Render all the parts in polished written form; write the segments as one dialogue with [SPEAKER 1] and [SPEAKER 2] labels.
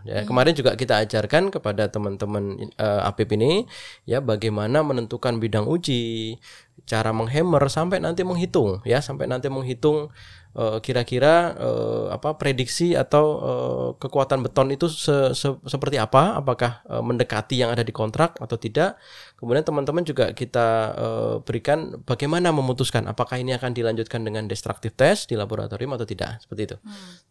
[SPEAKER 1] Ya, kemarin juga kita ajarkan kepada teman-teman APIP ini ya bagaimana menentukan bidang uji, cara menghammer sampai nanti menghitung ya, sampai nanti menghitung kira-kira prediksi atau kekuatan beton itu seperti apa, apakah mendekati yang ada di kontrak atau tidak. Kemudian teman-teman juga kita berikan bagaimana memutuskan apakah ini akan dilanjutkan dengan destructive test di laboratorium atau tidak, seperti itu.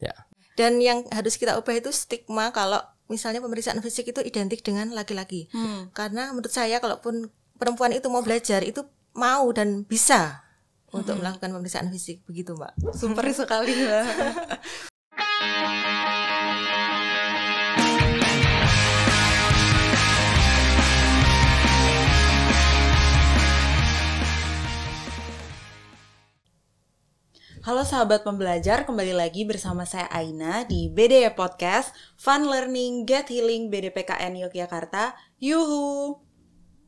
[SPEAKER 1] Ya.
[SPEAKER 2] Dan yang harus kita ubah itu stigma kalau misalnya pemeriksaan fisik itu identik dengan laki-laki. Karena menurut saya kalaupun perempuan itu mau belajar itu mau dan bisa untuk melakukan pemeriksaan fisik, begitu Mbak.
[SPEAKER 3] Super sekali Mbak. Halo sahabat pembelajar, kembali lagi bersama saya Aina di BDY Podcast Fun Learning Get Healing BDPKN Yogyakarta. Yuhu!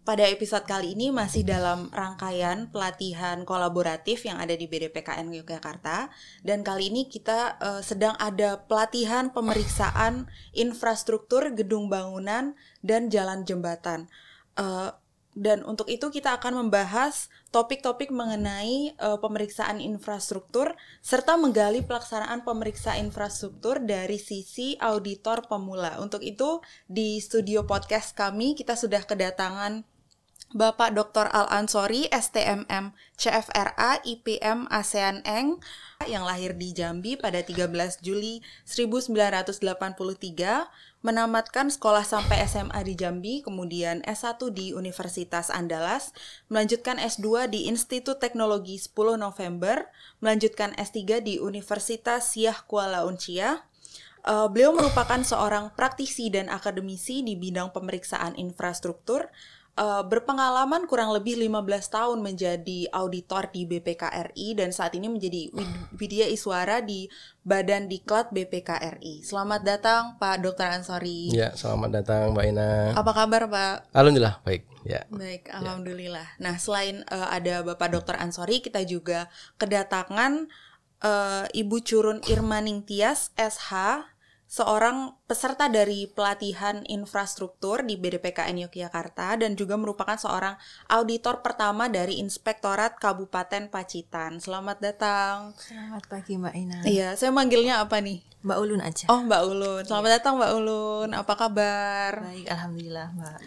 [SPEAKER 3] Pada episode kali ini masih dalam rangkaian pelatihan kolaboratif yang ada di BDPKN Yogyakarta. Dan kali ini kita sedang ada pelatihan pemeriksaan infrastruktur gedung bangunan dan jalan jembatan. Dan untuk itu kita akan membahas topik-topik mengenai pemeriksaan infrastruktur serta menggali pelaksanaan pemeriksa infrastruktur dari sisi auditor pemula. Untuk itu di studio podcast kami kita sudah kedatangan Bapak Dr. Al-Ansori, STMM, CFRA, IPM, ASEAN Eng, yang lahir di Jambi pada 13 Juli 1983, menamatkan sekolah sampai SMA di Jambi, kemudian S1 di Universitas Andalas, melanjutkan S2 di Institut Teknologi 10 November, melanjutkan S3 di Universitas Siah Kuala Uncia. Beliau merupakan seorang praktisi dan akademisi di bidang pemeriksaan infrastruktur, berpengalaman kurang lebih 15 tahun menjadi auditor di BPKRI dan saat ini menjadi Widya Iswara di Badan Diklat BPKRI. Selamat datang Pak Dr. Ansori.
[SPEAKER 1] Ya, selamat datang Mbak Ina.
[SPEAKER 3] Apa kabar Pak?
[SPEAKER 1] Alhamdulillah baik. Ya.
[SPEAKER 3] Baik, alhamdulillah. Nah, selain ada Bapak Dr. Ansori, kita juga kedatangan Ibu Curun Irmaning Tias, SH, seorang peserta dari pelatihan infrastruktur di BDPKN Yogyakarta dan juga merupakan seorang auditor pertama dari Inspektorat Kabupaten Pacitan. Selamat datang.
[SPEAKER 2] Selamat pagi Mbak Ina.
[SPEAKER 3] Iya, saya manggilnya apa nih?
[SPEAKER 2] Mbak Ulun aja.
[SPEAKER 3] Oh, Mbak Ulun. Selamat datang Mbak Ulun. Apa kabar?
[SPEAKER 2] Baik, alhamdulillah Mbak.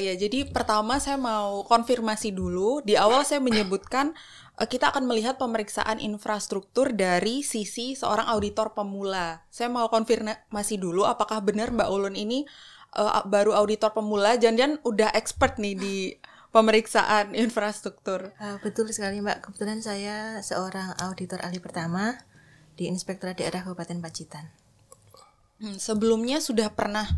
[SPEAKER 3] Ya, jadi pertama saya mau konfirmasi dulu. Di awal saya menyebutkan kita akan melihat pemeriksaan infrastruktur dari sisi seorang auditor pemula. Saya mau konfirmasi dulu apakah benar Mbak Ulun ini baru auditor pemula, jangan-jangan udah expert nih di pemeriksaan infrastruktur.
[SPEAKER 2] Betul sekali Mbak, kebetulan saya seorang auditor ahli pertama di Inspektorat Daerah Kabupaten Pacitan.
[SPEAKER 3] Sebelumnya sudah pernah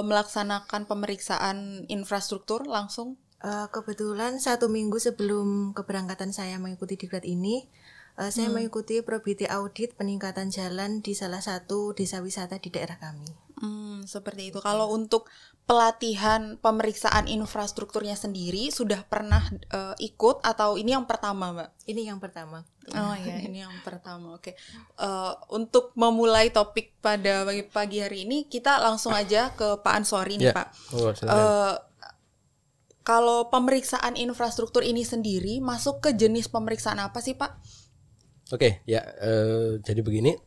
[SPEAKER 3] melaksanakan pemeriksaan infrastruktur langsung?
[SPEAKER 2] Kebetulan 1 minggu sebelum keberangkatan saya mengikuti diklat ini, saya mengikuti probiti audit peningkatan jalan di salah satu desa wisata di daerah kami.
[SPEAKER 3] Seperti itu. Kalau untuk pelatihan pemeriksaan infrastrukturnya sendiri sudah pernah ikut atau ini yang pertama, Mbak?
[SPEAKER 2] Ini yang pertama.
[SPEAKER 3] Oh ya, ini yang pertama. Oke. Untuk memulai topik pada pagi hari ini, kita langsung aja ke Pak Ansori nih, Pak. Kalau pemeriksaan infrastruktur ini sendiri masuk ke jenis pemeriksaan apa sih Pak?
[SPEAKER 1] Oke, ya jadi begini.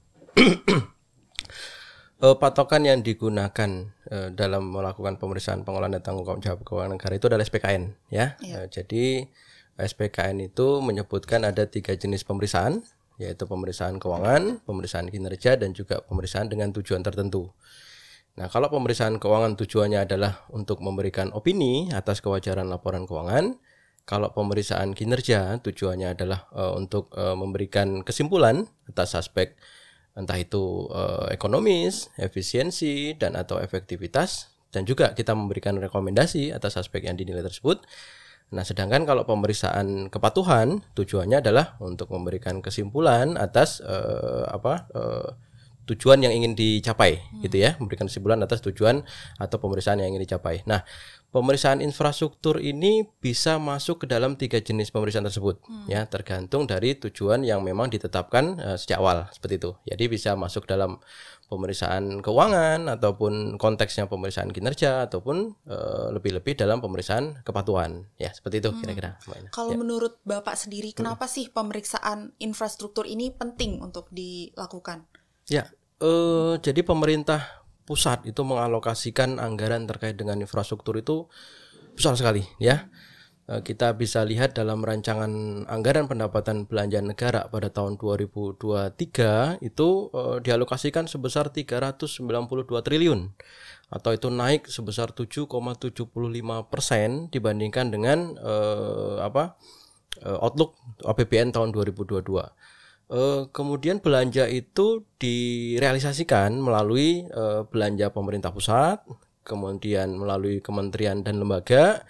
[SPEAKER 1] Patokan yang digunakan dalam melakukan pemeriksaan pengelolaan dan tanggung jawab keuangan negara itu adalah SPKN ya. Jadi SPKN itu menyebutkan ada 3 jenis pemeriksaan, yaitu pemeriksaan keuangan, pemeriksaan kinerja, dan juga pemeriksaan dengan tujuan tertentu. Nah, kalau pemeriksaan keuangan tujuannya adalah untuk memberikan opini atas kewajaran laporan keuangan. Kalau pemeriksaan kinerja tujuannya adalah untuk memberikan kesimpulan atas aspek entah itu ekonomis, efisiensi, dan atau efektivitas. Dan juga kita memberikan rekomendasi atas aspek yang dinilai tersebut. Nah, sedangkan kalau pemeriksaan kepatuhan tujuannya adalah untuk memberikan kesimpulan atas tujuan yang ingin dicapai gitu ya, memberikan kesimpulan atas tujuan atau pemeriksaan yang ingin dicapai. Nah, pemeriksaan infrastruktur ini bisa masuk ke dalam 3 jenis pemeriksaan tersebut ya, tergantung dari tujuan yang memang ditetapkan sejak awal seperti itu. Jadi bisa masuk dalam pemeriksaan keuangan ataupun konteksnya pemeriksaan kinerja ataupun lebih-lebih dalam pemeriksaan kepatuhan ya, seperti itu kira-kira.
[SPEAKER 3] Kalau menurut Bapak sendiri, kenapa sih pemeriksaan infrastruktur ini penting untuk dilakukan?
[SPEAKER 1] Ya, jadi pemerintah pusat itu mengalokasikan anggaran terkait dengan infrastruktur itu besar sekali ya. Kita bisa lihat dalam rancangan anggaran pendapatan belanja negara pada tahun 2023 itu dialokasikan sebesar 392 triliun atau itu naik sebesar 7,75% dibandingkan dengan outlook APBN tahun 2022. Kemudian belanja itu direalisasikan melalui belanja pemerintah pusat, kemudian melalui kementerian dan lembaga,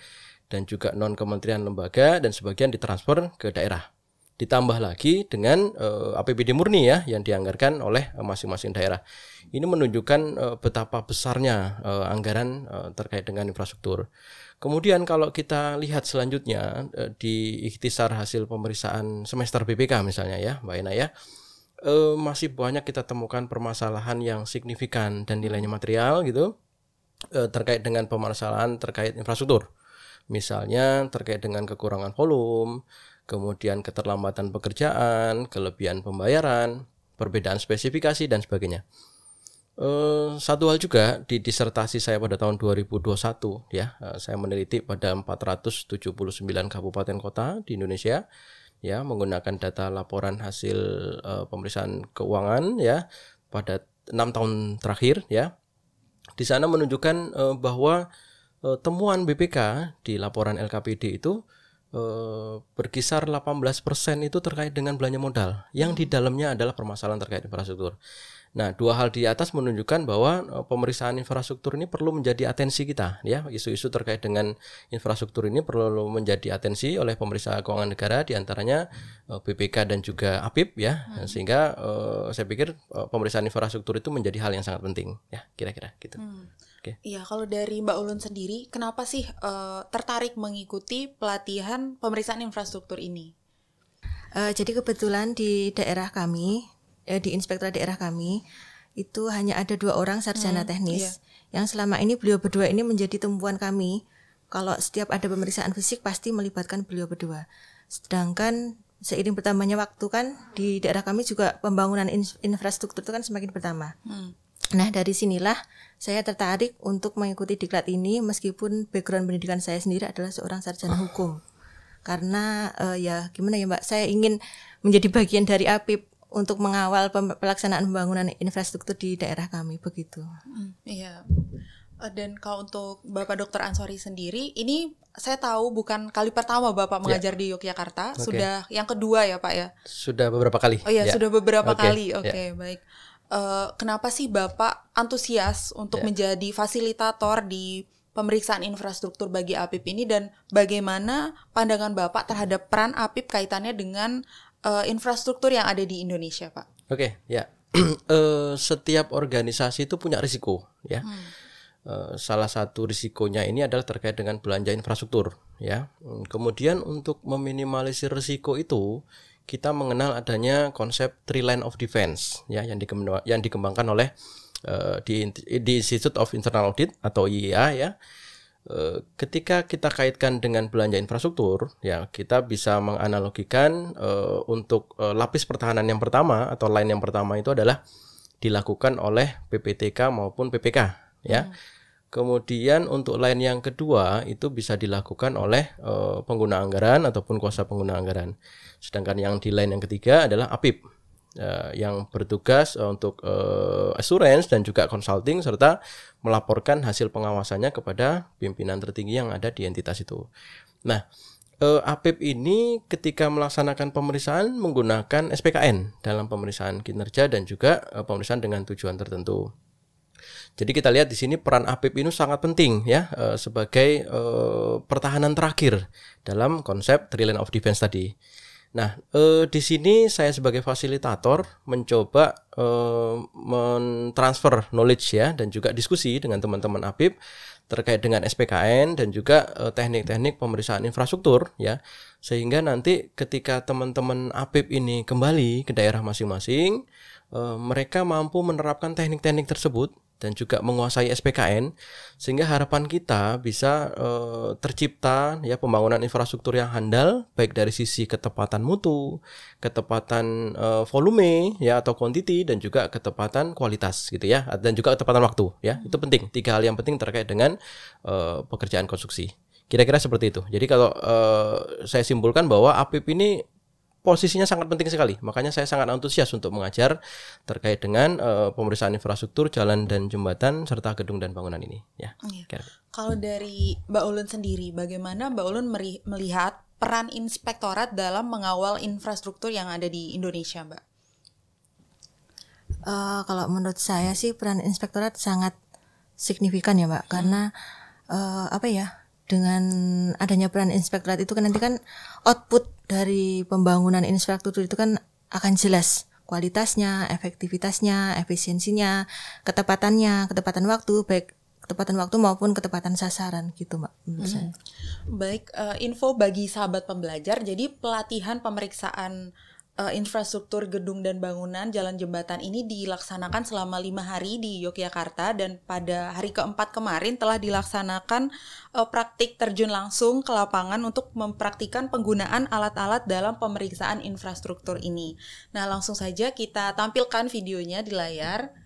[SPEAKER 1] dan juga non kementerian lembaga, dan sebagian ditransfer ke daerah. Ditambah lagi dengan APBD murni ya yang dianggarkan oleh masing-masing daerah. Ini menunjukkan betapa besarnya anggaran terkait dengan infrastruktur. Kemudian kalau kita lihat selanjutnya di ikhtisar hasil pemeriksaan semester BPK misalnya ya Mbak Ina ya, masih banyak kita temukan permasalahan yang signifikan dan nilainya material gitu terkait dengan permasalahan terkait infrastruktur. Misalnya terkait dengan kekurangan volume, kemudian keterlambatan pekerjaan, kelebihan pembayaran, perbedaan spesifikasi dan sebagainya. Satu hal juga di disertasi saya pada tahun 2021 ya, saya meneliti pada 479 kabupaten kota di Indonesia ya, menggunakan data laporan hasil pemeriksaan keuangan ya pada 6 tahun terakhir ya. Di sana menunjukkan bahwa temuan BPK di laporan LKPD itu berkisar 18% itu terkait dengan belanja modal yang di dalamnya adalah permasalahan terkait infrastruktur. Nah, 2 hal di atas menunjukkan bahwa pemeriksaan infrastruktur ini perlu menjadi atensi kita ya. Isu-isu terkait dengan infrastruktur ini perlu menjadi atensi oleh pemeriksa keuangan negara, diantaranya BPK dan juga APIP ya. Sehingga saya pikir pemeriksaan infrastruktur itu menjadi hal yang sangat penting ya, kira-kira gitu. Okay.
[SPEAKER 3] Iya, kalau dari Mbak Ulun sendiri, kenapa sih tertarik mengikuti pelatihan pemeriksaan infrastruktur ini?
[SPEAKER 2] Jadi kebetulan di daerah kami, di inspektorat daerah kami itu hanya ada 2 orang sarjana teknis yang selama ini beliau berdua ini menjadi tumpuan kami. Kalau setiap ada pemeriksaan fisik pasti melibatkan beliau berdua. Sedangkan seiring bertambahnya waktu kan di daerah kami juga pembangunan infrastruktur itu kan semakin bertambah. Nah, dari sinilah saya tertarik untuk mengikuti diklat ini meskipun background pendidikan saya sendiri adalah seorang sarjana hukum. Karena ya gimana ya Mbak, saya ingin menjadi bagian dari APIP untuk mengawal pelaksanaan pembangunan infrastruktur di daerah kami begitu.
[SPEAKER 3] Iya. Dan kalau untuk Bapak Dr. Ansori sendiri, ini saya tahu bukan kali pertama Bapak mengajar di Yogyakarta, sudah yang kedua ya Pak ya?
[SPEAKER 1] Sudah beberapa kali.
[SPEAKER 3] Oh iya, sudah beberapa kali. Oke, baik. Kenapa sih Bapak antusias untuk menjadi fasilitator di pemeriksaan infrastruktur bagi APIP ini, dan bagaimana pandangan Bapak terhadap peran APIP kaitannya dengan infrastruktur yang ada di Indonesia, Pak?
[SPEAKER 1] Oke, ya. Setiap organisasi itu punya risiko, ya. Salah satu risikonya ini adalah terkait dengan belanja infrastruktur, ya. Kemudian untuk meminimalisir risiko itu, kita mengenal adanya konsep Three Line of Defense, ya, yang dikembangkan oleh di Institute of Internal Audit atau IIA, ya. Ketika kita kaitkan dengan belanja infrastruktur, ya kita bisa menganalogikan untuk lapis pertahanan yang pertama atau line yang pertama itu adalah dilakukan oleh PPTK maupun PPK, ya. Kemudian untuk line yang kedua itu bisa dilakukan oleh pengguna anggaran ataupun kuasa pengguna anggaran. Sedangkan yang di line yang ketiga adalah APIP yang bertugas untuk assurance dan juga consulting serta melaporkan hasil pengawasannya kepada pimpinan tertinggi yang ada di entitas itu. Nah, APIP ini ketika melaksanakan pemeriksaan menggunakan SPKN dalam pemeriksaan kinerja dan juga pemeriksaan dengan tujuan tertentu. Jadi kita lihat di sini peran APIP ini sangat penting ya sebagai pertahanan terakhir dalam konsep Three Line of Defense tadi. Nah, di sini saya sebagai fasilitator mencoba mentransfer knowledge ya, dan juga diskusi dengan teman-teman APIP terkait dengan SPKN dan juga teknik-teknik pemeriksaan infrastruktur ya, sehingga nanti ketika teman-teman APIP ini kembali ke daerah masing-masing, mereka mampu menerapkan teknik-teknik tersebut dan juga menguasai SPKN, sehingga harapan kita bisa tercipta ya pembangunan infrastruktur yang handal, baik dari sisi ketepatan mutu, ketepatan volume ya atau quantity, dan juga ketepatan kualitas gitu ya, dan juga ketepatan waktu ya. Itu penting, 3 hal yang penting terkait dengan pekerjaan konstruksi. Kira-kira seperti itu. Jadi kalau saya simpulkan bahwa APIP ini posisinya sangat penting sekali, makanya saya sangat antusias untuk mengajar terkait dengan pemeriksaan infrastruktur jalan dan jembatan serta gedung dan bangunan ini. Ya.
[SPEAKER 3] Kalau dari Mbak Ulun sendiri, bagaimana Mbak Ulun melihat peran inspektorat dalam mengawal infrastruktur yang ada di Indonesia, Mbak?
[SPEAKER 2] Kalau menurut saya sih peran inspektorat sangat signifikan ya, Mbak, karena dengan adanya peran inspektorat itu kan nanti kan output dari pembangunan infrastruktur itu kan akan jelas kualitasnya, efektivitasnya, efisiensinya, ketepatannya, ketepatan waktu, baik ketepatan waktu maupun ketepatan sasaran gitu, Mbak.
[SPEAKER 3] Baik, info bagi sahabat pembelajar, jadi pelatihan pemeriksaan infrastruktur gedung dan bangunan jalan jembatan ini dilaksanakan selama 5 hari di Yogyakarta, dan pada hari keempat kemarin telah dilaksanakan praktik terjun langsung ke lapangan untuk mempraktikkan penggunaan alat-alat dalam pemeriksaan infrastruktur ini. Nah, langsung saja kita tampilkan videonya di layar.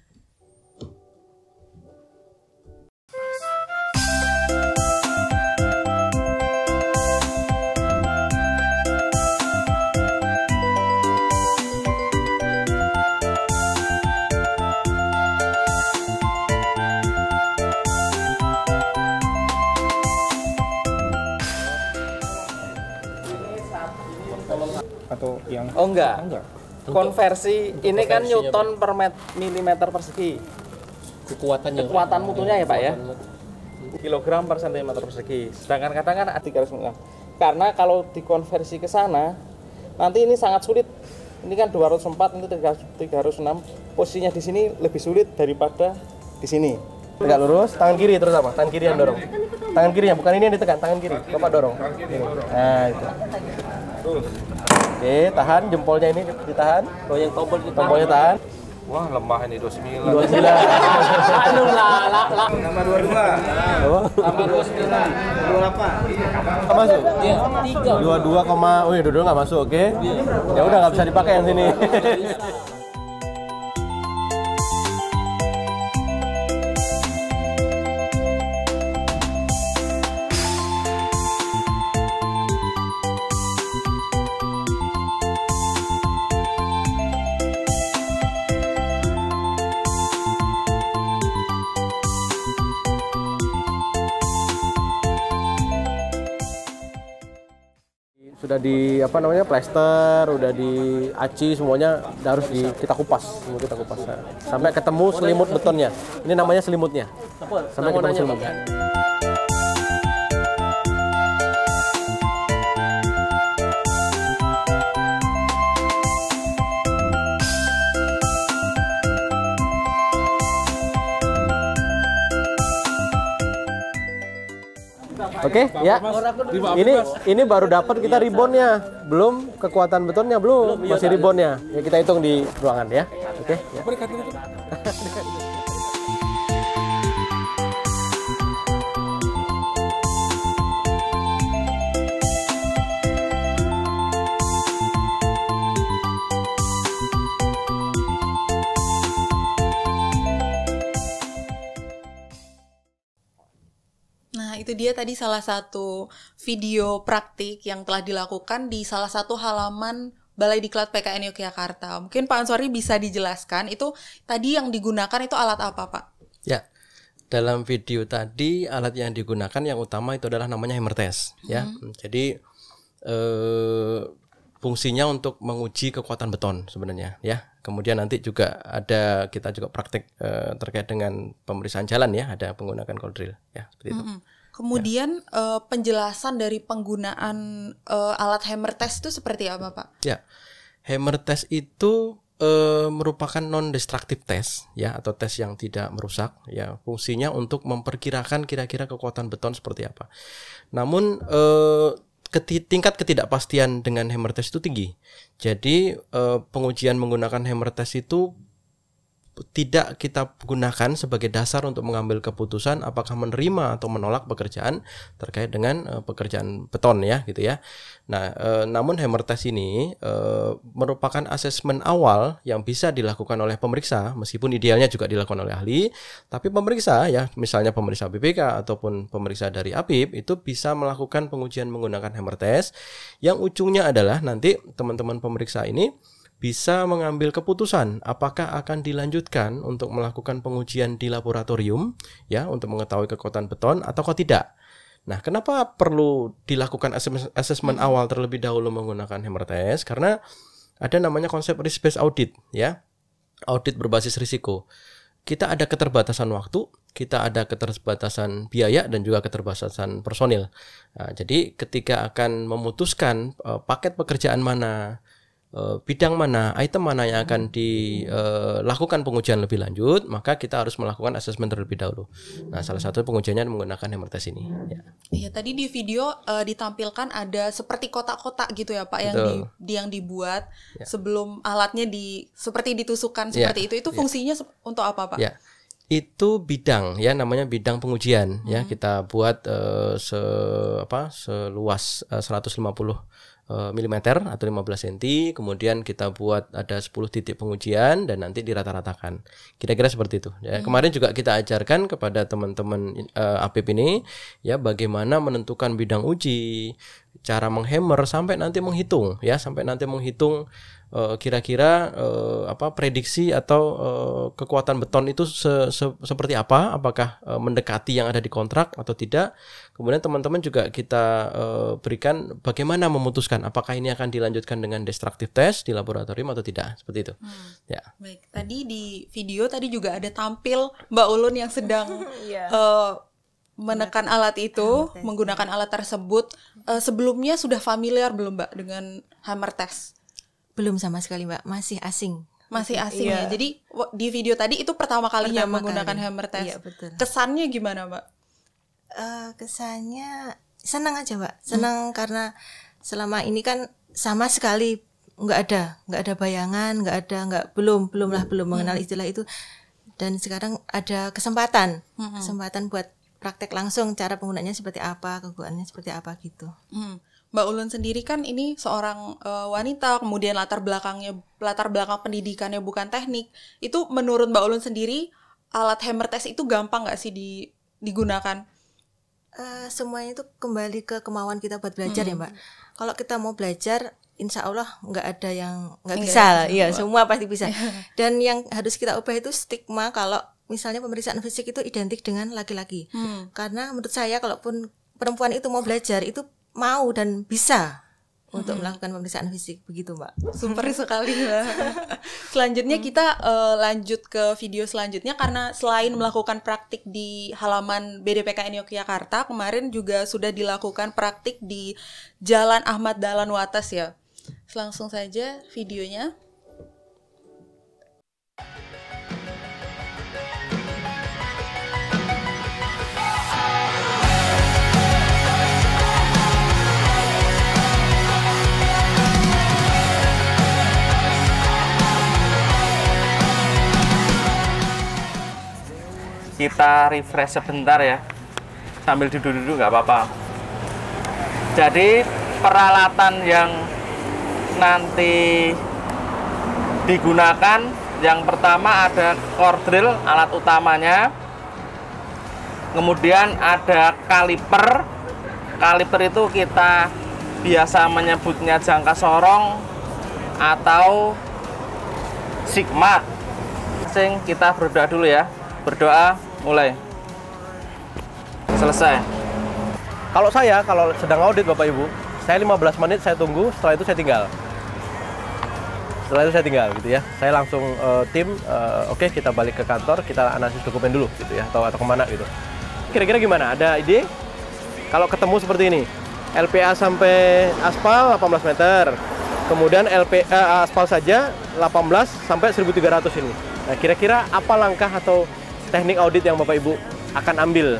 [SPEAKER 4] Atau yang
[SPEAKER 5] enggak. Konversi ini kan Newton per milimeter persegi. Kekuatan mutunya ya Pak ya. Kilogram per sentimeter persegi. Sedangkan kadang kan 300 karena kalau dikonversi ke sana nanti ini sangat sulit. Ini kan 204, ini 306. Posisinya di sini lebih sulit daripada di sini. Tegak lurus, tangan kiri terus apa? Tangan kiri yang dorong. Tangan kiri, bukan ini yang ditekan, tangan kiri. Bapak dorong. Nah, itu. Oke, tahan jempolnya ini ditahan. Oh, yang tombolnya tahan.
[SPEAKER 4] wah lemah ini 29.
[SPEAKER 5] 29. Aduh lah.
[SPEAKER 4] Tambah 22. Tambah 29. 28.
[SPEAKER 1] Masuk?
[SPEAKER 5] Iya, 3.
[SPEAKER 1] 22 nggak masuk, oke? Ya udah nggak bisa dipakai yang sini. Sudah di plester, udah di aci, semuanya harus kita kupas, sampai ketemu selimut betonnya. Ini namanya selimutnya. Sampai ketemu selimutnya. Oke, ya. Ini baru dapat kita ribonnya, belum kekuatan betonnya belum, masih ribonnya. Ya kita hitung di ruangan ya. Oke. Ya.
[SPEAKER 3] Itu dia tadi salah satu video praktik yang telah dilakukan di salah satu halaman Balai Diklat PKN Yogyakarta. Mungkin Pak Ansori bisa dijelaskan, itu tadi yang digunakan itu alat apa, Pak?
[SPEAKER 1] Ya, dalam video tadi alat yang digunakan yang utama itu adalah namanya hammer test. Ya, jadi fungsinya untuk menguji kekuatan beton sebenarnya. Ya, kemudian nanti juga kita juga praktek terkait dengan pemeriksaan jalan ya, ada menggunakan cold drill. Ya, seperti itu.
[SPEAKER 3] Kemudian penjelasan dari penggunaan alat hammer test itu seperti apa, Pak?
[SPEAKER 1] Ya, hammer test itu merupakan non-destructive test, ya, atau tes yang tidak merusak, ya. Fungsinya untuk memperkirakan kira-kira kekuatan beton seperti apa. Namun tingkat ketidakpastian dengan hammer test itu tinggi. Jadi pengujian menggunakan hammer test itu tidak kita gunakan sebagai dasar untuk mengambil keputusan apakah menerima atau menolak pekerjaan terkait dengan pekerjaan beton, ya, gitu ya. Nah, namun hammer test ini merupakan asesmen awal yang bisa dilakukan oleh pemeriksa, meskipun idealnya juga dilakukan oleh ahli. Tapi pemeriksa, ya, misalnya pemeriksa BPK ataupun pemeriksa dari APIP itu bisa melakukan pengujian menggunakan hammer test, yang ujungnya adalah nanti teman-teman pemeriksa ini bisa mengambil keputusan apakah akan dilanjutkan untuk melakukan pengujian di laboratorium, ya, untuk mengetahui kekuatan beton atau tidak. Nah, kenapa perlu dilakukan asesmen awal terlebih dahulu menggunakan hammer test? Karena ada namanya konsep risk based audit, ya. Audit berbasis risiko. Kita ada keterbatasan waktu, kita ada keterbatasan biaya dan juga keterbatasan personil. Nah, jadi ketika akan memutuskan paket pekerjaan mana, bidang mana, item mana yang akan dilakukan pengujian lebih lanjut, maka kita harus melakukan asesmen terlebih dahulu. Nah, salah satu pengujiannya menggunakan hammer test ini. Ya.
[SPEAKER 3] Iya, tadi di video ditampilkan ada seperti kotak-kotak gitu ya, Pak, yang dibuat sebelum alatnya seperti ditusukkan seperti itu. Itu fungsinya untuk apa, Pak?
[SPEAKER 1] Ya. Itu bidang, ya, namanya bidang pengujian, ya. Kita buat seluas 150 mm atau 15 cm, kemudian kita buat ada 10 titik pengujian dan nanti dirata-ratakan. Kira-kira seperti itu. Ya, kemarin juga kita ajarkan kepada teman-teman APIP ini, ya, bagaimana menentukan bidang uji, cara menghammer sampai nanti menghitung, ya, kira-kira prediksi atau kekuatan beton itu seperti apa, apakah mendekati yang ada di kontrak atau tidak. Kemudian teman-teman juga kita berikan bagaimana memutuskan apakah ini akan dilanjutkan dengan destructive test di laboratorium atau tidak, seperti itu. Ya.
[SPEAKER 3] Baik, tadi di video tadi juga ada tampil Mbak Ulun yang sedang menekan alat itu, menggunakan alat tersebut. Sebelumnya sudah familiar belum, Mbak, dengan hammer test?
[SPEAKER 2] Belum sama sekali, Mbak, masih asing.
[SPEAKER 3] Ya. Jadi di video tadi itu pertama kalinya menggunakan hammer test.
[SPEAKER 2] Iya, betul.
[SPEAKER 3] Kesannya gimana, Mbak?
[SPEAKER 2] Kesannya senang aja, Mbak. Senang karena selama ini kan sama sekali nggak ada bayangan, belum mengenal istilah itu. Dan sekarang ada kesempatan buat praktek langsung, cara penggunaannya seperti apa, kegunaannya seperti apa gitu.
[SPEAKER 3] Mbak Ulun sendiri kan ini seorang wanita, kemudian latar belakang pendidikannya bukan teknik. Itu menurut Mbak Ulun sendiri, alat hammer test itu gampang nggak sih digunakan?
[SPEAKER 2] Semuanya itu kembali ke kemauan kita buat belajar, ya, Mbak. Kalau kita mau belajar, insya Allah nggak ada yang nggak bisa lah. Iya, semua pasti bisa. Dan yang harus kita ubah itu stigma kalau misalnya pemeriksaan fisik itu identik dengan laki-laki. Karena menurut saya kalaupun perempuan itu mau belajar, itu mau dan bisa untuk melakukan pemeriksaan fisik, begitu, Mbak.
[SPEAKER 3] Super sekali, Mbak. Selanjutnya kita lanjut ke video selanjutnya, karena selain melakukan praktik di halaman BDPKN Yogyakarta, kemarin juga sudah dilakukan praktik di Jalan Ahmad Dahlan Wates, ya. Langsung saja videonya.
[SPEAKER 5] Kita refresh sebentar, ya, sambil duduk-duduk nggak apa-apa. Jadi peralatan yang nanti digunakan, yang pertama ada core drill, alat utamanya. Kemudian ada kaliper. Kaliper itu kita biasa menyebutnya jangka sorong atau sigmat. Kita berdoa dulu, ya. Berdoa, mulai. Selesai.
[SPEAKER 6] Kalau sedang audit, Bapak Ibu, saya 15 menit saya tunggu, setelah itu saya tinggal. Gitu ya. Saya langsung oke, kita balik ke kantor, kita analisis dokumen dulu gitu ya, atau kemana gitu. Kira-kira gimana? Ada ide? Kalau ketemu seperti ini, LPA sampai aspal 18 meter, kemudian LPA aspal saja 18 sampai 1300 ini. Nah, kira-kira apa langkah atau teknik audit yang Bapak Ibu akan ambil?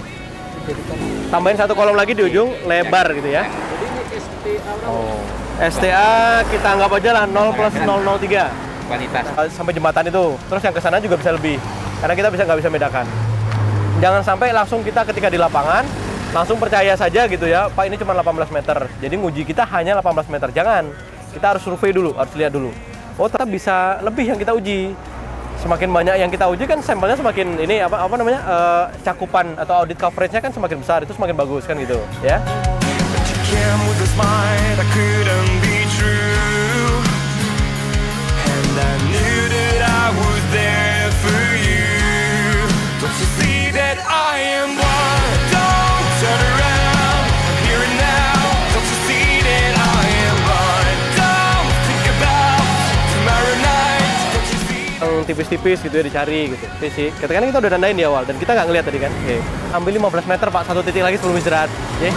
[SPEAKER 6] Tambahin satu kolom lagi di ujung, lebar gitu ya.
[SPEAKER 5] Jadi ini STA
[SPEAKER 6] STA kita anggap aja lah 0 plus 003.
[SPEAKER 5] kualitas.
[SPEAKER 6] Sampai jembatan itu. Terus yang ke sana juga bisa lebih. Karena kita nggak bisa bedakan. Jangan sampai langsung kita ketika di lapangan langsung percaya saja gitu ya, Pak ini cuma 18 meter. Jadi nguji kita hanya 18 meter. Jangan. Kita harus survei dulu, harus lihat dulu. Oh, ternyata bisa lebih yang kita uji. Semakin banyak yang kita uji kan sampelnya semakin ini apa namanya cakupan atau audit coverage-nya kan semakin besar, itu semakin bagus kan gitu ya. Tipis-tipis gitu ya dicari gitu. Ini sih. Katakan kita udah nandain di awal dan kita nggak ngeliat tadi kan. Oke. Ambil 15 meter Pak, satu titik lagi sebelum istirahat. Oke.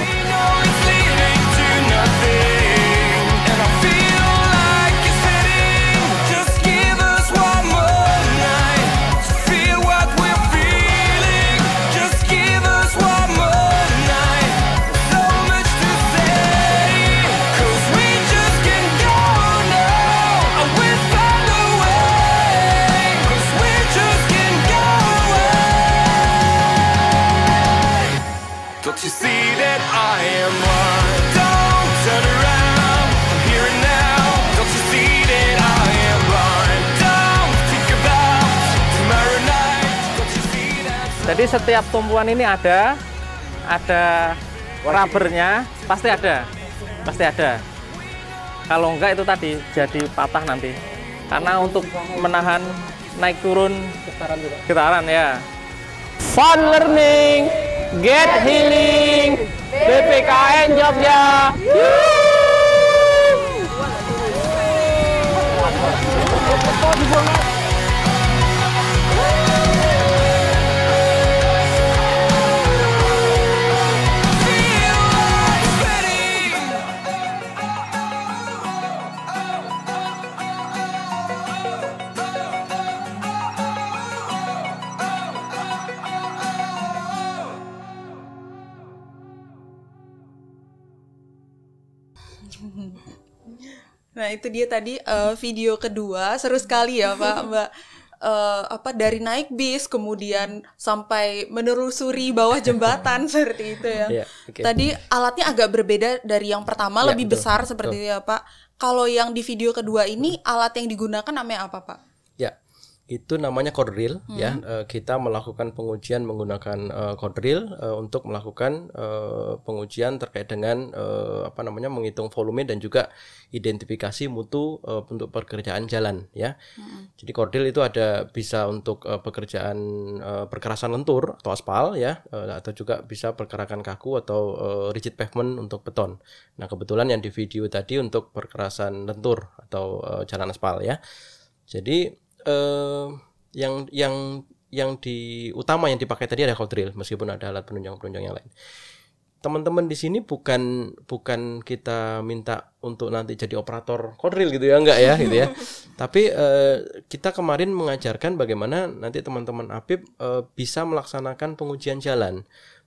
[SPEAKER 5] Jadi setiap tumpuan ini ada rubbernya, pasti ada. Kalau enggak itu tadi jadi patah nanti. Karena untuk menahan naik turun getaran ya. Fun learning, get healing, BPKN Jogja.
[SPEAKER 3] Nah itu dia tadi video kedua, seru sekali ya Pak Mbak. Dari naik bis kemudian sampai menelusuri bawah jembatan seperti itu ya.
[SPEAKER 1] Yeah, okay.
[SPEAKER 3] Tadi alatnya agak berbeda dari yang pertama, lebih besar seperti itu ya Pak. Kalau yang di video kedua ini alat yang digunakan namanya apa Pak?
[SPEAKER 1] Ya, itu namanya core drill ya. Kita melakukan pengujian menggunakan core drill untuk melakukan pengujian terkait dengan menghitung volume dan juga identifikasi mutu untuk pekerjaan jalan ya. Jadi core drill itu bisa untuk pekerjaan perkerasan lentur atau aspal ya, atau juga bisa pergerakan kaku atau rigid pavement untuk beton. Nah, kebetulan yang di video tadi untuk perkerasan lentur atau jalan aspal ya. Jadi yang utama yang dipakai tadi ada core drill, meskipun ada alat penunjang yang lain. Teman-teman di sini bukan kita minta untuk nanti jadi operator core drill gitu ya, enggak ya gitu ya. Tapi kita kemarin mengajarkan bagaimana nanti teman-teman APIP bisa melaksanakan pengujian jalan,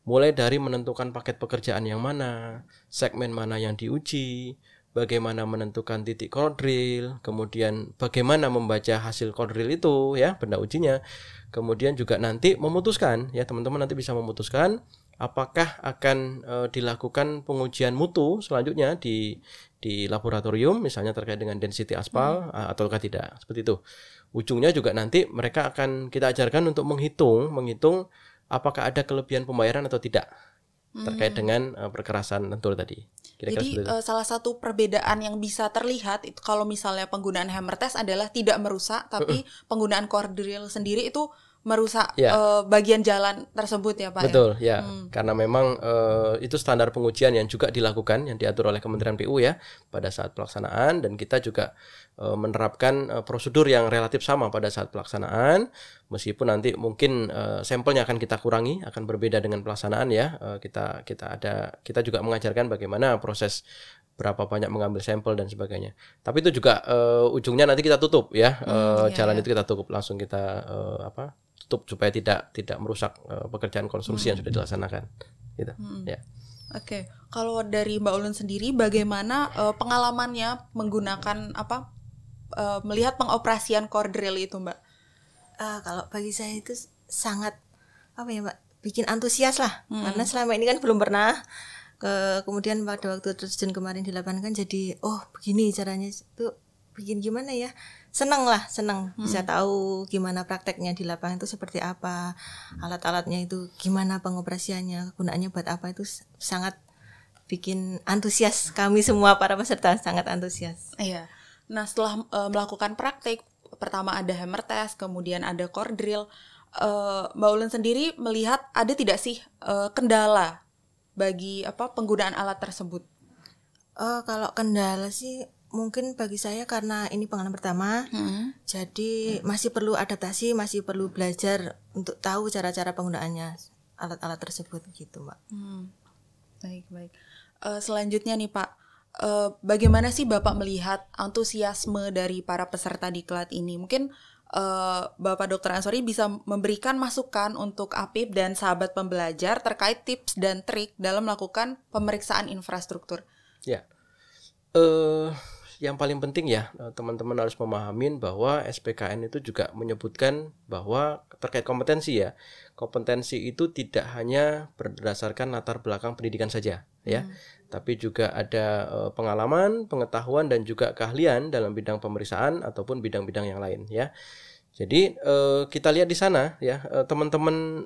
[SPEAKER 1] mulai dari menentukan paket pekerjaan yang mana, segmen mana yang diuji, bagaimana menentukan titik core drill, kemudian bagaimana membaca hasil core drill itu ya, benda ujinya. Kemudian juga nanti memutuskan ya, teman-teman nanti bisa memutuskan apakah akan dilakukan pengujian mutu selanjutnya di laboratorium misalnya terkait dengan density aspal ataukah tidak, seperti itu. Ujungnya juga nanti mereka akan kita ajarkan untuk menghitung apakah ada kelebihan pembayaran atau tidak terkait dengan perkerasan lentur tadi. Kira-kira
[SPEAKER 3] jadi salah satu perbedaan yang bisa terlihat itu kalau misalnya penggunaan hammer test adalah tidak merusak, tapi penggunaan core drill sendiri itu merusak
[SPEAKER 1] Ya.
[SPEAKER 3] bagian jalan tersebut ya Pak.
[SPEAKER 1] Betul, ya. Karena memang itu standar pengujian yang juga dilakukan, yang diatur oleh Kementerian PU ya pada saat pelaksanaan, dan kita juga menerapkan prosedur yang relatif sama pada saat pelaksanaan, meskipun nanti mungkin sampelnya akan kita kurangi, akan berbeda dengan pelaksanaan ya. Kita juga mengajarkan bagaimana proses berapa banyak mengambil sampel dan sebagainya. Tapi itu juga ujungnya nanti kita tutup ya, jalan itu kita tutup, langsung kita tutup supaya tidak merusak pekerjaan konstruksi yang sudah dilaksanakan. Gitu. Ya.
[SPEAKER 3] Oke, kalau dari Mbak Ulun sendiri, bagaimana pengalamannya menggunakan melihat pengoperasian core drill itu, Mbak?
[SPEAKER 2] Kalau bagi saya itu sangat Mbak, bikin antusias lah, karena selama ini kan belum pernah. Kemudian pada waktu terjun kemarin di lapangan kan jadi begini caranya itu bikin gimana ya, seneng bisa tahu gimana prakteknya di lapangan itu seperti apa, alat-alatnya itu gimana pengoperasiannya, gunaannya buat apa, itu sangat bikin antusias. Kami semua para peserta sangat antusias.
[SPEAKER 3] Iya. Nah setelah melakukan praktik, pertama ada hammer test, kemudian ada core drill, Mbak Ulun sendiri melihat ada tidak sih kendala bagi penggunaan alat tersebut?
[SPEAKER 2] Kalau kendala sih mungkin bagi saya karena ini pengalaman pertama, jadi masih perlu adaptasi, masih perlu belajar untuk tahu cara-cara penggunaannya alat-alat tersebut gitu, Mbak.
[SPEAKER 3] Baik. Selanjutnya nih Pak, bagaimana sih Bapak melihat antusiasme dari para peserta diklat ini? Mungkin Bapak Dr. Ansori bisa memberikan masukan untuk APIP dan sahabat pembelajar terkait tips dan trik dalam melakukan pemeriksaan infrastruktur.
[SPEAKER 1] Ya, yang paling penting ya, teman-teman harus memahamin bahwa SPKN itu juga menyebutkan bahwa terkait kompetensi ya, kompetensi itu tidak hanya berdasarkan latar belakang pendidikan saja ya, tapi juga ada pengalaman, pengetahuan dan juga keahlian dalam bidang pemeriksaan ataupun bidang-bidang yang lain ya. Jadi kita lihat di sana ya, teman-teman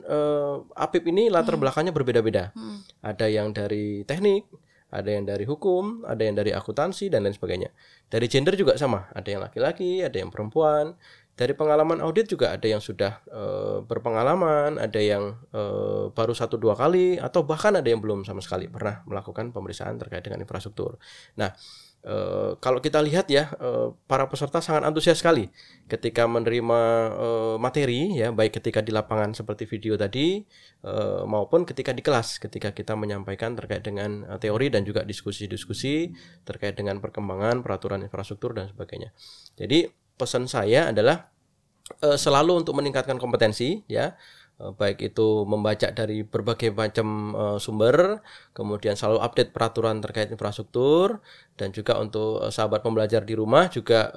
[SPEAKER 1] APIP ini latar belakangnya berbeda-beda. Ada yang dari teknik, ada yang dari hukum, ada yang dari akuntansi dan lain sebagainya. Dari gender juga sama, ada yang laki-laki, ada yang perempuan. Dari pengalaman audit juga ada yang sudah berpengalaman, ada yang baru 1-2 kali, atau bahkan ada yang belum sama sekali pernah melakukan pemeriksaan terkait dengan infrastruktur. Nah, kalau kita lihat ya, para peserta sangat antusias sekali ketika menerima materi ya, baik ketika di lapangan seperti video tadi maupun ketika di kelas, ketika kita menyampaikan terkait dengan teori dan juga diskusi-diskusi terkait dengan perkembangan peraturan infrastruktur dan sebagainya. Jadi pesan saya adalah selalu untuk meningkatkan kompetensi ya, baik itu membaca dari berbagai macam sumber, kemudian selalu update peraturan terkait infrastruktur, dan juga untuk sahabat pembelajar di rumah juga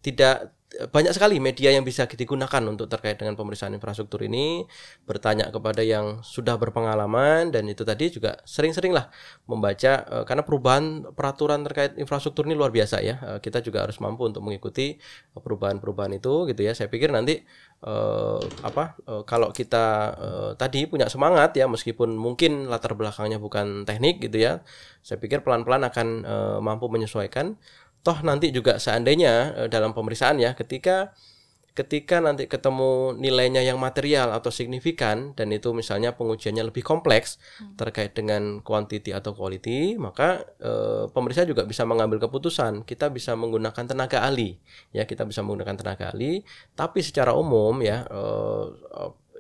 [SPEAKER 1] tidak banyak sekali media yang bisa digunakan untuk terkait dengan pemeriksaan infrastruktur ini, bertanya kepada yang sudah berpengalaman, dan itu tadi juga sering-seringlah membaca karena perubahan peraturan terkait infrastruktur ini luar biasa ya. Kita juga harus mampu untuk mengikuti perubahan-perubahan itu gitu ya. Saya pikir nanti kalau kita tadi punya semangat ya, meskipun mungkin latar belakangnya bukan teknik gitu ya, saya pikir pelan-pelan akan mampu menyesuaikan. Toh nanti juga seandainya dalam pemeriksaan ya, ketika nanti ketemu nilainya yang material atau signifikan, dan itu misalnya pengujiannya lebih kompleks terkait dengan quantity atau quality, maka pemeriksa juga bisa mengambil keputusan. Kita bisa menggunakan tenaga ahli ya, tapi secara umum ya,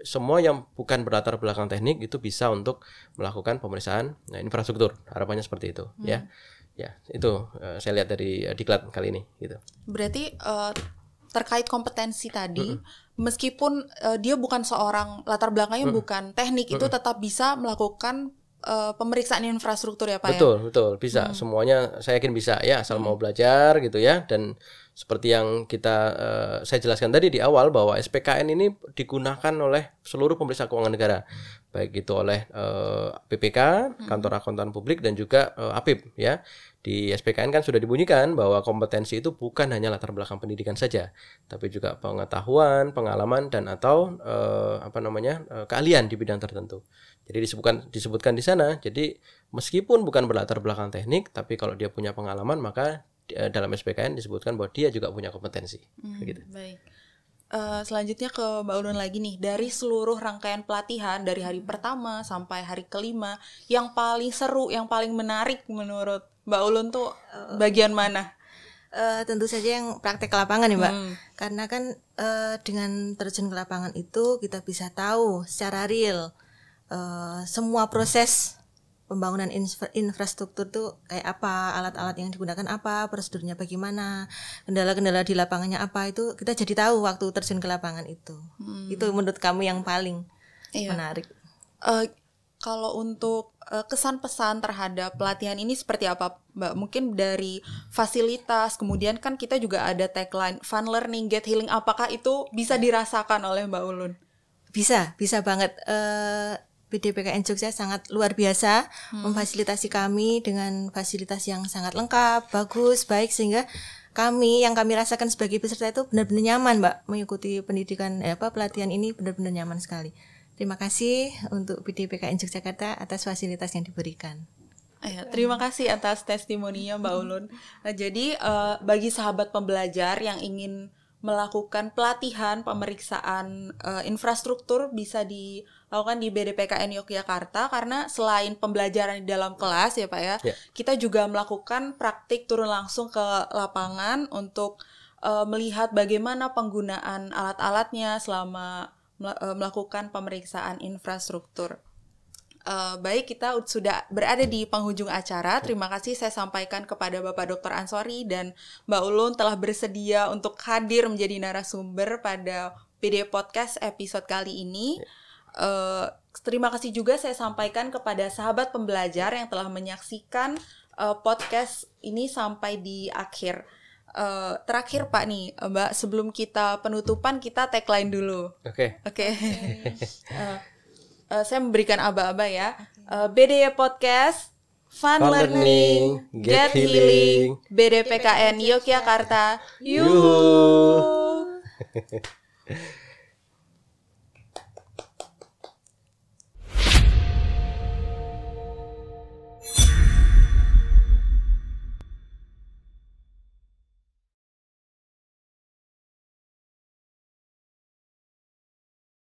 [SPEAKER 1] semua yang bukan berlatar belakang teknik itu bisa untuk melakukan pemeriksaan infrastruktur. Harapannya seperti itu ya. Ya, itu saya lihat dari diklat kali ini gitu.
[SPEAKER 3] Berarti terkait kompetensi tadi, meskipun dia bukan seorang latar belakangnya bukan teknik, itu tetap bisa melakukan pemeriksaan infrastruktur ya Pak?
[SPEAKER 1] Betul, bisa. Semuanya saya yakin bisa ya, asal mau belajar gitu ya. Dan seperti yang saya jelaskan tadi di awal, bahwa SPKN ini digunakan oleh seluruh pemeriksa keuangan negara, baik itu oleh BPK, Kantor Akuntan Publik, dan juga APIP ya. Di SPKN kan sudah dibunyikan bahwa kompetensi itu bukan hanya latar belakang pendidikan saja, tapi juga pengetahuan, pengalaman, dan atau keahlian di bidang tertentu. Jadi disebutkan di sana. Jadi meskipun bukan berlatar belakang teknik, tapi kalau dia punya pengalaman, maka dalam SPKN disebutkan bahwa dia juga punya kompetensi. Begitu.
[SPEAKER 3] Baik. Selanjutnya ke Mbak Ulun lagi nih, dari seluruh rangkaian pelatihan dari hari pertama sampai hari kelima, yang paling seru, yang paling menarik menurut Mbak Ulun tuh bagian mana?
[SPEAKER 2] Tentu saja yang praktek lapangan ya Mbak, karena kan dengan terjun ke lapangan itu kita bisa tahu secara real semua proses pembangunan infrastruktur tuh kayak apa, alat-alat yang digunakan apa, prosedurnya bagaimana, kendala-kendala di lapangannya apa, itu kita jadi tahu waktu terjun ke lapangan itu. Itu menurut kamu yang paling menarik.
[SPEAKER 3] Kalau untuk kesan pesan terhadap pelatihan ini seperti apa, Mbak? Mungkin dari fasilitas, kemudian kan kita juga ada tagline Fun Learning, Get Healing. Apakah itu bisa dirasakan oleh Mbak Ulun?
[SPEAKER 2] Bisa banget. BDPKN Jogja sangat luar biasa memfasilitasi kami dengan fasilitas yang sangat lengkap, bagus, baik, sehingga kami yang kami rasakan sebagai peserta itu benar-benar nyaman Mbak mengikuti pendidikan pelatihan ini, benar-benar nyaman sekali. Terima kasih untuk BDPKN Yogyakarta atas fasilitas yang diberikan.
[SPEAKER 3] Terima kasih atas testimoninya Mbak Ulun. Jadi bagi sahabat pembelajar yang ingin melakukan pelatihan pemeriksaan infrastruktur bisa dilakukan di BDPKN Yogyakarta, karena selain pembelajaran di dalam kelas ya Pak ya, kita juga melakukan praktik turun langsung ke lapangan untuk melihat bagaimana penggunaan alat-alatnya selama melakukan pemeriksaan infrastruktur. Baik, kita sudah berada di penghujung acara. Terima kasih saya sampaikan kepada Bapak Dr. Ansori dan Mbak Ulun telah bersedia untuk hadir menjadi narasumber pada PD Podcast episode kali ini. Terima kasih juga saya sampaikan kepada sahabat pembelajar yang telah menyaksikan podcast ini sampai di akhir. Terakhir Pak nih Mbak, sebelum kita penutupan kita tagline dulu. Oke. Saya memberikan aba-aba ya. BDY Podcast, Fun Learning, Get Healing, BDPKN Yogyakarta. Yuhu.